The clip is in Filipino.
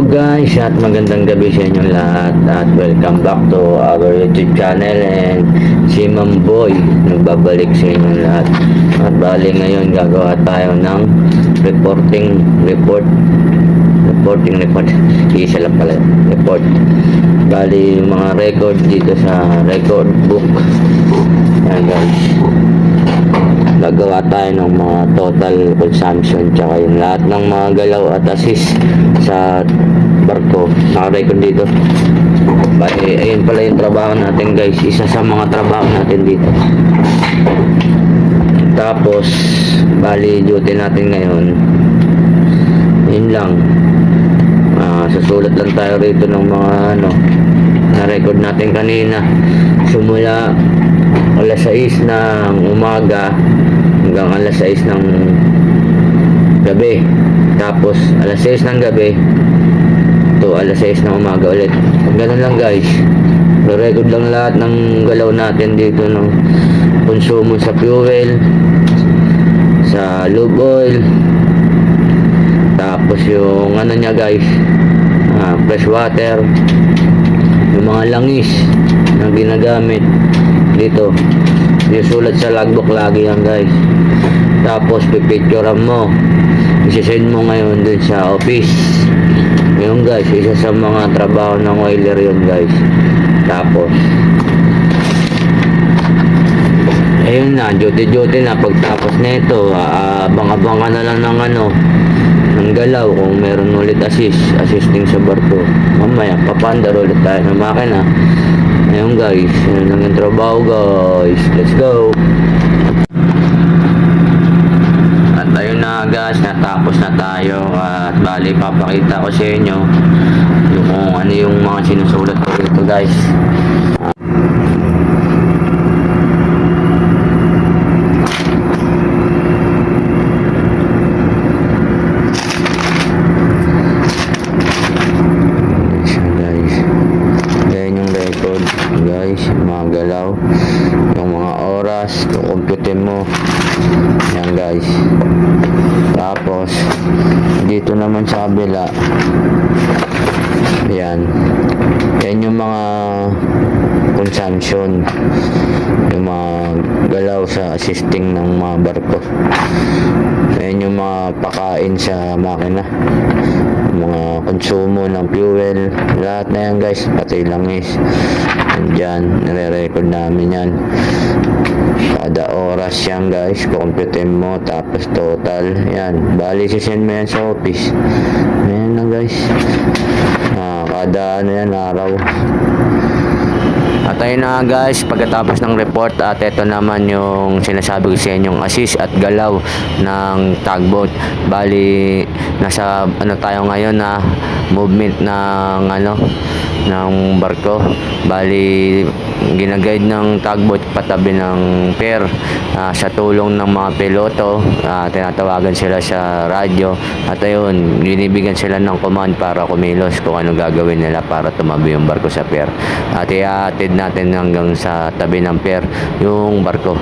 Guys at magandang gabi sa inyo lahat at welcome back to our YouTube channel and si Ma'am Boy nagbabalik sa inyo lahat at bali ngayon gagawa tayo ng report isa lang pala report bali yung mga record dito sa record book. Yan guys, gagawa tayo ng mga total consumption tsaka yung lahat ng mga galaw at assist sa barko naka-record dito. Bali ayun pala yung trabaho natin guys, isa sa mga trabaho natin dito. Tapos bali duty natin ngayon yun lang, susulat lang tayo rito ng mga na-record natin kanina simula alas 6 ng umaga hanggang alas 6 ng gabi, tapos alas 6 ng gabi to alas 6 ng umaga ulit. Ganun lang guys, re-record lang lahat ng galaw natin dito ng konsumo sa fuel, sa lube oil, tapos yung niya guys, fresh water, yung mga langis na ginagamit dito isusulat sa logbook lagi yan guys. Tapos pipicturean mo, isisend mo ngayon dun sa office. Yun guys, isa sa mga trabaho ng oiler yun guys. Tapos ayun na, duty na. Pagtapos nito, abang-abang ka na lang ng ng galaw kung meron ulit assisting sa barko. Mamaya papandar ulit tayo ng makina. Ayun guys, yun lang yung trabaho guys. Let's go. At ayun na guys, natapos na tayo. At bali papakita ko sa inyo yung kung ano yung mga sinusulat ko dito guys. Guys, mga galaw, yung mga oras, kukumputin mo yan guys. Tapos dito naman sa kabila yan yung mga consumption, yung mga galaw sa assisting ng mga barko. Yan yung mga pakain sa makina, mga konsumo ng fuel, lahat na yan guys, pati langis dyan, nire-record namin yan kada oras yan guys. Kukumputin mo, tapos total yan, bali sisend mo yan sa office. Ayan na guys, kada yan araw. At ayun na guys, pagkatapos ng report at ito naman yung sinasabi ko sa inyong assist at galaw ng tugboat. Bali nasa tayo ngayon na movement ng ng barko. Bali ginaguide ng tugboat patabi ng pier, sa tulong ng mga piloto. Tinatawagan sila sa radyo at ayun, binibigyan sila ng command para kumilos kung ano gagawin nila para tumabi yung barko sa pier. At iatid natin hanggang sa tabi ng pier yung barko.